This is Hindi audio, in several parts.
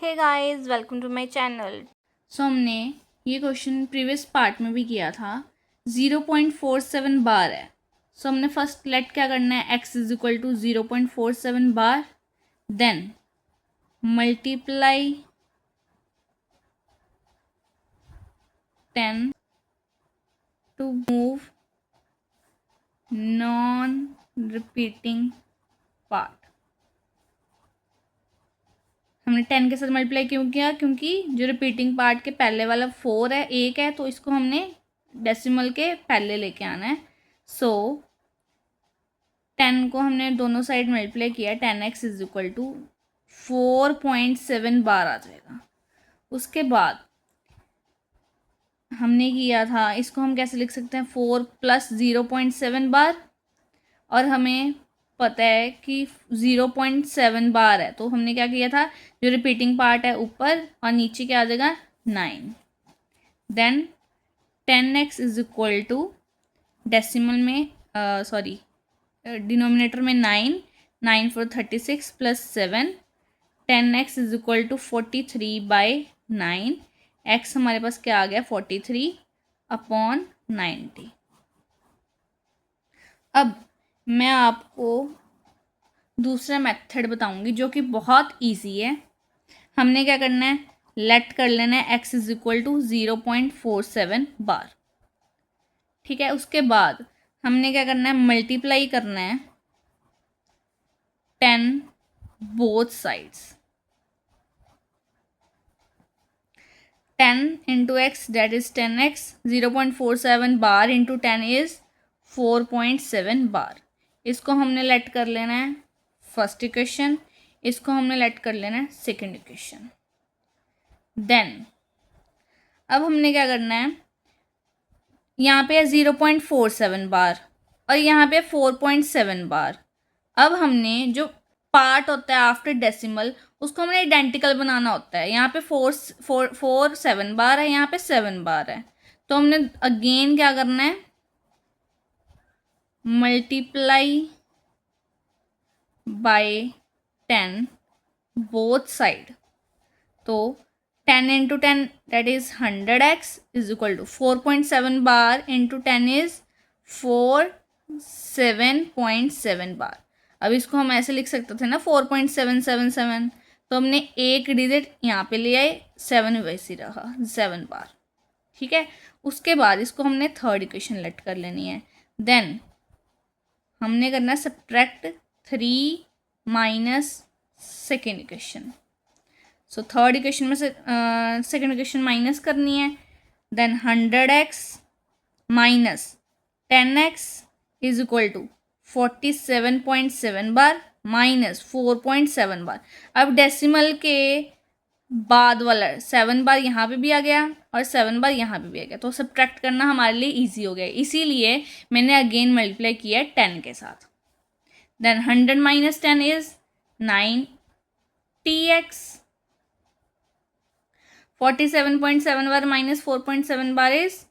Hey guys, welcome to my channel. So हमने ये क्वेश्चन प्रीवियस पार्ट में भी किया था। 0.47 बार है। सो हमने फर्स्ट लेट क्या करना है, x is equal to 0.47 bar, then multiply 10 to move non repeating part. हमने 10 के साथ मल्टीप्लाई क्यों किया? क्योंकि जो रिपीटिंग पार्ट के पहले वाला 4 है, 1 है, तो इसको हमने डेसिमल के पहले लेके आना है। सो 10 को हमने दोनों साइड मल्टीप्लाई किया, 10x इज इक्वल टू 4.7 बार आ जाएगा। उसके बाद हमने किया था, इसको हम कैसे लिख सकते हैं, 4 प्लस 0.7 बार, और हमें पता है कि 0.7 बार है, तो हमने क्या किया था, जो रिपीटिंग पार्ट है ऊपर और नीचे क्या आ जाएगा 9। Then 10x is equal to decimal में डिनोमिनेटर में 9 4 36 plus 7, 10x is equal to 43/9। x हमारे पास क्या आ गया, 43/90। अब मैं आपको दूसरा मेथड बताऊंगी जो कि बहुत इजी है। हमने क्या करना है, लेट कर लेना है x इज इक्वल टू 0.47 बार। ठीक है, उसके बाद हमने क्या करना है, मल्टीप्लाई करना है 10 both sides. 10 into x, that is 10x, 0.47 bar into 10 is 4.7 बार। इसको हमने लेट कर लेना है फर्स्ट इक्वेशन, इसको हमने लेट कर लेना है सेकेंड इक्वेशन। देन अब हमने क्या करना है, यहाँ पे है 0.47 बार और यहाँ पे 4.7 बार। अब हमने जो पार्ट होता है आफ्टर डेसिमल, उसको हमने आइडेंटिकल बनाना होता है। यहाँ पे 7 बार है, यहाँ पे 7 बार है, तो हमने अगेन क्या करना है, मल्टीप्लाई बाय 10 बोथ साइड। तो 10 into 10 that is 100x is equal to 4.7 bar into 10 is 7.7 bar. अब इसको हम ऐसे लिख सकते थे ना, 4.777, तो हमने एक डिजिट यहाँ पे ले आए, 7 वैसे रहा 7 बार। ठीक है, उसके बाद इसको हमने थर्ड इक्वेशन लेट कर लेनी है। देन हमने करना है subtract 3 minus second equation. So third equation में से सेकेंड इक्वेशन माइनस करनी है। Then 100x minus 10x is equal to 47.7 bar minus 4.7 bar. अब डेसिमल के बाद वाला 7 बार यहाँ पे भी आ गया और 7 बार यहाँ पे भी आ गया, तो सब्ट्रैक्ट करना हमारे लिए इजी हो गया। इसीलिए मैंने अगेन मल्टीप्लाई किया 10 के साथ। Then 100 minus 10 is 90x, 47.7 bar minus 4.7 bar is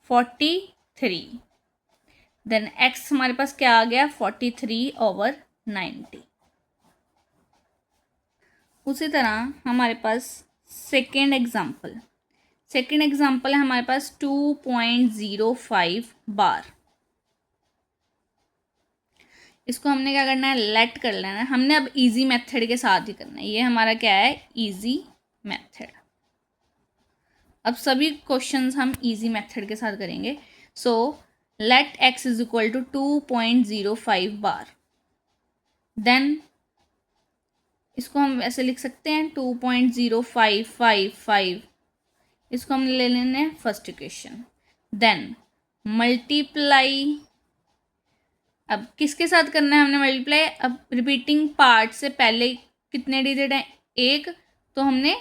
43। Then x हमारे पास क्या आ गया, 43/90। उसी तरह हमारे पास सेकेंड एग्जाम्पल है हमारे पास 2.05 बार। इसको हमने क्या करना है, लेट कर लेना है। हमने अब इजी मेथड के साथ ही करना है, ये हमारा क्या है, इजी मेथड। अब सभी क्वेश्चंस हम इजी मेथड के साथ करेंगे। So let x is equal to 2.05 bar. Then इसको हम ऐसे लिख सकते हैं 2.0555, इसको हम ले लेना है फर्स्ट इक्वेशन। देन मल्टीप्लाई, अब किसके साथ करना है हमने मल्टीप्लाई, अब रिपीटिंग पार्ट से पहले कितने डिजिट हैं, एक, तो हमने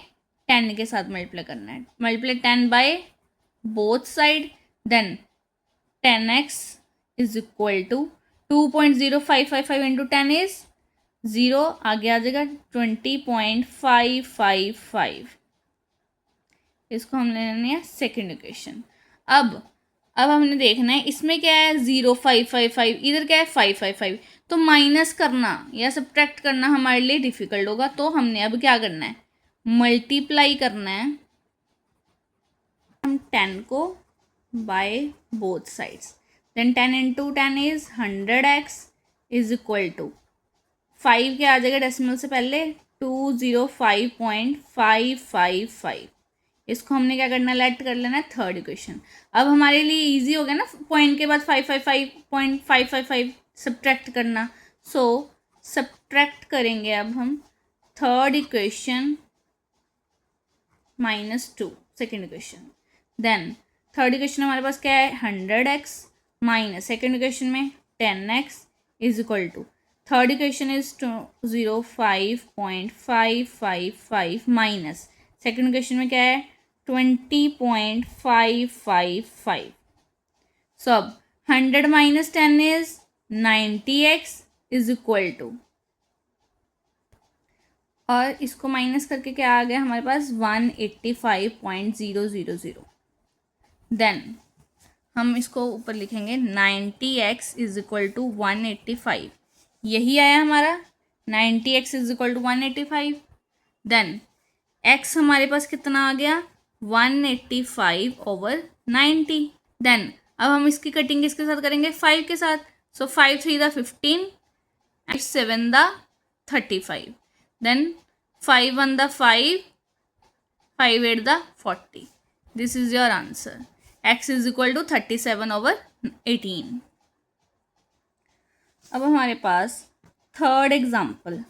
10 के साथ मल्टीप्लाई करना है। Multiply 10 by both side. Then 10x is equal to 2.0555 into 10 is 0, आगे आ जाएगा 20.555। इसको हम ले लेने हैं सेकेंड इक्वेशन। अब हमने देखना है इसमें क्या है, 0.555, इधर क्या है 555, तो माइनस करना या सब्ट्रैक्ट करना हमारे लिए डिफिकल्ट होगा। तो हमने अब क्या करना है, मल्टीप्लाई करना है हम 10 को by both sides. Then 10 into 10 is 100x is equal to 5 के आ जाएगा डेसिमल से पहले 205.555। इसको हमने क्या करना है, लेट कर लेना है थर्ड इक्वेशन। अब हमारे लिए इजी हो गया ना पॉइंट के बाद 555.555 सब्ट्रैक्ट करना। सो सब्ट्रैक्ट करेंगे अब हम third equation -2 second equation. Then third equation हमारे पास क्या है 100x माइनस सेकेंड इक्वेशन में 10x is equal to third equation is 205.555 minus second equation में क्या है 20.555। सो अब 100 minus 10 is 90x is equal to, और इसको माइनस करके क्या आ गया हमारे पास 185.000। देन हम इसको ऊपर लिखेंगे 90x इज इक्वल टू 185, यही आया हमारा 90x is equal to 185। Then x हमारे पास कितना आ गया 185/90। देन अब हम इसकी कटिंग किसके साथ करेंगे 5 के साथ। सो 5 3 दा 15 and 7 दा 35। देन 5 1 दा 5 5 8 दा 40। This is your answer. x is equal to 37/18। अब हमारे पास थर्ड एग्जाम्पल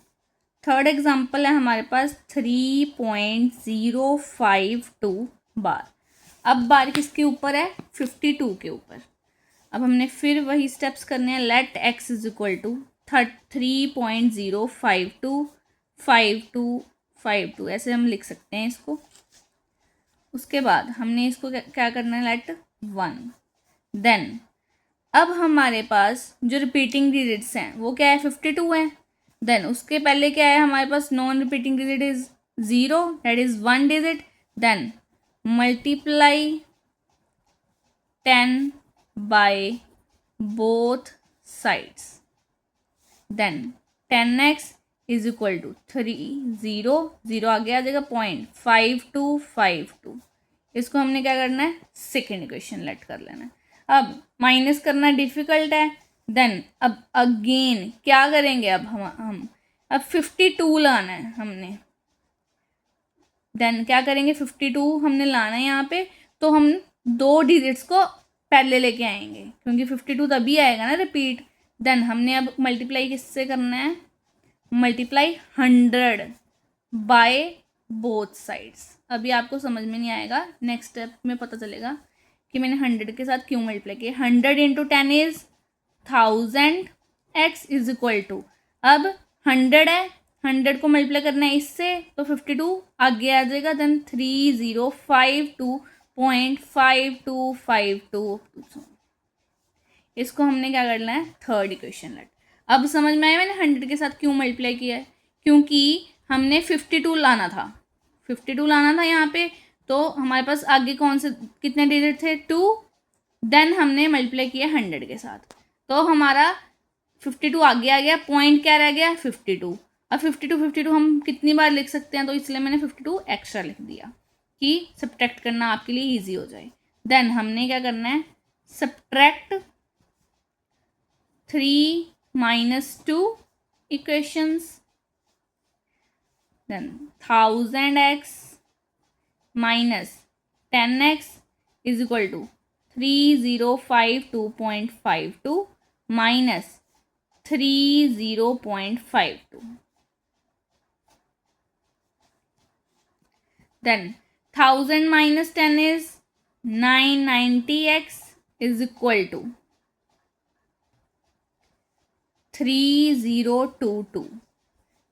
है हमारे पास 3.052 बार। अब बार किसके ऊपर है 52 के ऊपर। अब हमने फिर वही स्टेप्स करने हैं। Let x is equal to 3.052 ऐसे हम लिख सकते हैं इसको। उसके बाद हमने इसको क्या करना है लेट 1। देन अब हमारे पास जो रिपीटिंग डिजिट्स हैं वो क्या है 52 है। देन उसके पहले क्या है हमारे पास non repeating digit is 0, that is 1 digit. Then multiply 10 by both sides. Then 10x is equal to 0 आगे आ जाएगा 0.5252। इसको हमने क्या करना है सेकेंड इक्वेशन लेट कर लेना है। अब माइनस करना डिफिकल्ट है। देन अब अगेन क्या करेंगे, अब हम अब 52 लाना है हमने। देन क्या करेंगे 52 हमने लाना है यहाँ पे, तो हम 2 डिजिट्स को पहले लेके आएंगे क्योंकि 52 तभी आएगा ना रिपीट। देन हमने अब मल्टीप्लाई किससे करना है, मल्टीप्लाई 100 बाय बोथ साइड्स। अभी आपको समझ में नहीं आएगा, नेक्स्ट स्टेप में पता चलेगा कि मैंने 100 के साथ क्यों मल्टीप्लाई किया। 100 into 10 is 1000 x is equal to, अब 100 है 100 को मल्टीप्लाई करना है इससे तो 52 आगे आ जाएगा। देन 3052.5252। इसको हमने क्या करना है थर्ड इक्वेशन लेट। अब समझ में आया मैंने 100 के साथ क्यों मल्टीप्लाई किया है, क्योंकि हमने 52 लाना था यहाँ पे। तो हमारे पास आगे कौन से कितने डिजिट थे 2। देन हमने मल्टीप्लाई किया 100 के साथ, तो हमारा 52 आगे आ गया, पॉइंट क्या रह गया 52। अब 52 हम कितनी बार लिख सकते हैं, तो इसलिए मैंने 52 एक्स्ट्रा लिख दिया कि सब्ट्रैक्ट करना आपके लिए ईजी हो जाए। देन हमने क्या करना है सब्ट्रैक्ट 3 - 2 इक्वेशंस। Then 1000x minus 10x is equal to 3052.52 minus 30.52. Then 1000 minus 10 is 990x is equal to 3022.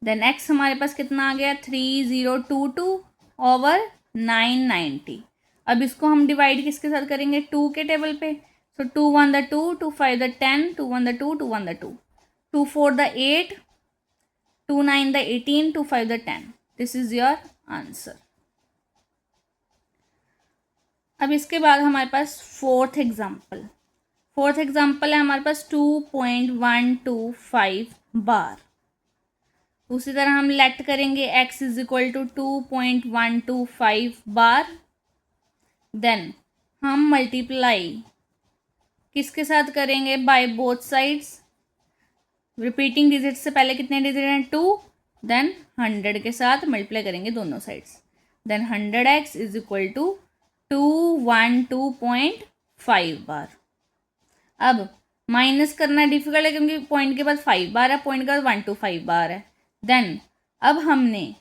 Then x हमारे पास कितना आ गया 3022 ओवर 990। अब इसको हम डिवाइड किसके साथ करेंगे 2 के टेबल पे। सो 2 1 the 2, 2 5 the 10, 2 1 the 2, 2 1 the 2, 2 4 the 8, 2 9 the 18, 2 5 the 10। This is your answer. अब इसके बाद हमारे पास फोर्थ एग्जाम्पल है हमारे पास 2.125 बार। उसी तरह हम लेट करेंगे x इज इक्वल टू 2.125 बार, देन हम मल्टीप्लाई किसके साथ करेंगे, by both sides. Repeating digit से पहले कितने डिजिट हैं, 2, देन 100 के साथ मल्टीप्लाई करेंगे दोनों sides, then 100x is equal to 212.5 बार। अब माइनस करना डिफिकल्ट है क्योंकि पॉइंट के बाद 5 बार है, पॉइंट के बाद 125 बार है। देन अब हमने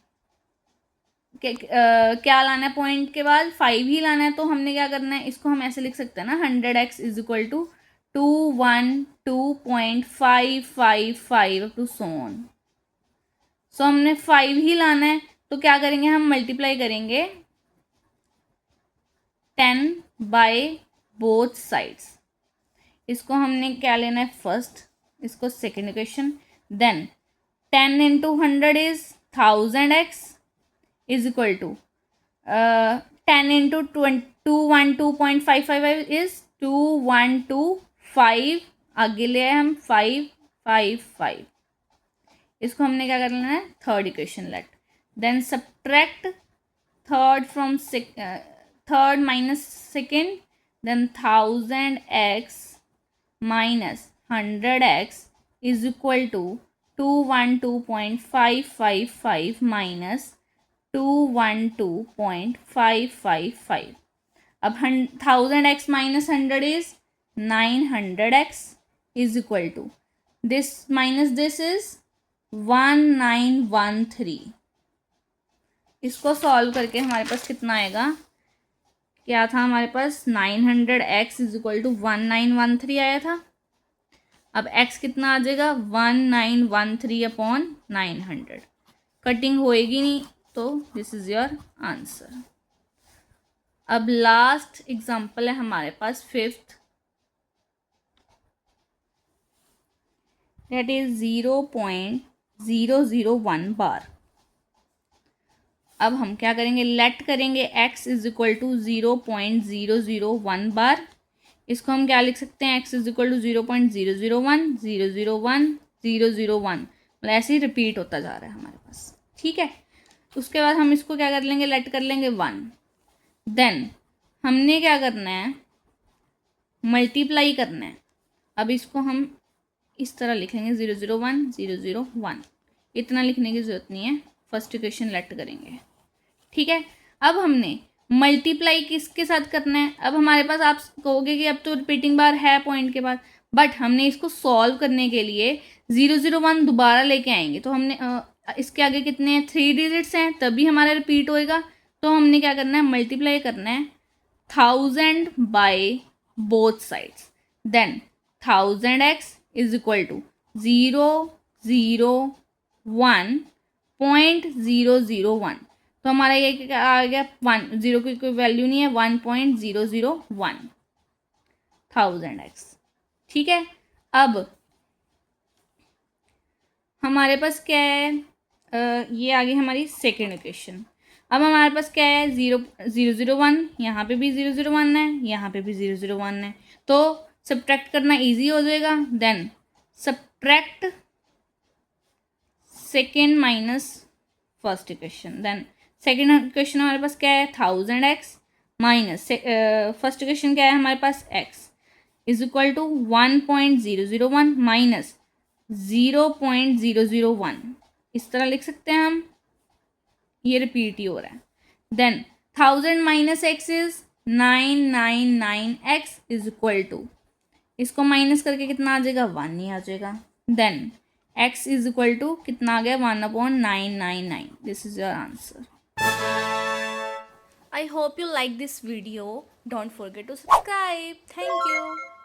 क्या लाना है, पॉइंट के बाद 5 ही लाना है, तो हमने क्या करना है, इसको हम ऐसे लिख सकते हैं ना, 100x is equal to 212.555 up to so on. So हमने 5 ही लाना है, तो क्या करेंगे, हम मल्टीप्लाई करेंगे 10 बाय बोथ साइड्स। इसको हमने क्या लेना है, फर्स्ट, इसको second equation. Then 10 into 100 is 1000x is equal to 10 into 212.555 is 2125, आगे ले आए हम 555। इसको हमने क्या कर लेना है, third equation let. Then subtract third from third minus second, then 1000x minus 100x is equal to 212.555 minus 212.555। अब 1000x minus 100 is 900x is equal to this minus this is 1913। इसको सॉल्व करके हमारे पास कितना आएगा, क्या था हमारे पास, 900x इज इक्वल टू 1913 आया था। अब x कितना आ जाएगा, 1913 अपॉन 900। कटिंग होएगी नहीं, तो दिस इज योर आंसर। अब लास्ट एग्जाम्पल है हमारे पास, फिफ्थ, दैट इज 0.001 बार। अब हम क्या करेंगे, लेट करेंगे x इज इक्वल टू 0.001 बार। इसको हम क्या लिख सकते हैं, x इज इक्वल टू 0.001 001 001, मतलब ऐसे ही रिपीट होता जा रहा है हमारे पास, ठीक है। उसके बाद हम इसको क्या कर लेंगे, लेट कर लेंगे 1। देन हमने क्या करना है, मल्टीप्लाई करना है। अब इसको हम इस तरह लिखेंगे 001 001, इतना लिखने की ज़रूरत नहीं है, फर्स्ट इक्वेशन लेट करेंगे, ठीक है। अब हमने मल्टीप्लाई किसके साथ करना है, अब हमारे पास आप कहोगे कि अब तो रिपीटिंग बार है पॉइंट के बाद, बट हमने इसको सॉल्व करने के लिए 001 दोबारा लेके आएंगे, तो हमने इसके आगे कितने हैं, 3 डिजिट्स हैं, तभी हमारा रिपीट होएगा। तो हमने क्या करना है, मल्टीप्लाई करना है 1000 by both sides, then 1000x is equal to 001.001। तो हमारा ये क्या आ गया, 1, 0 की कोई वैल्यू नहीं है, 1.001 1000x, ठीक है। अब हमारे पास क्या है, ये आ गई हमारी सेकेंड इक्वेशन। अब हमारे पास क्या है, 0.001, यहाँ पे भी 0.001 है, यहाँ पे भी 0.001 है, तो सब्ट्रैक्ट करना इजी हो जाएगा। Then subtract second minus first equation, then second equation हमारे पास क्या है, 1000x माइनस फर्स्ट इक्वेशन क्या है हमारे पास, x is equal to 1.001 minus 0.001, इस तरह लिख सकते हैं हम, ये रिपीट ही हो रहा है। Then 1000 minus x is 999x is equal to, इसको माइनस करके कितना आ जाएगा, 1 ही आ जाएगा। Then x is equal to कितना आ गया, 1/999। This is your answer. I hope you like this video. Don't forget to subscribe. Thank you.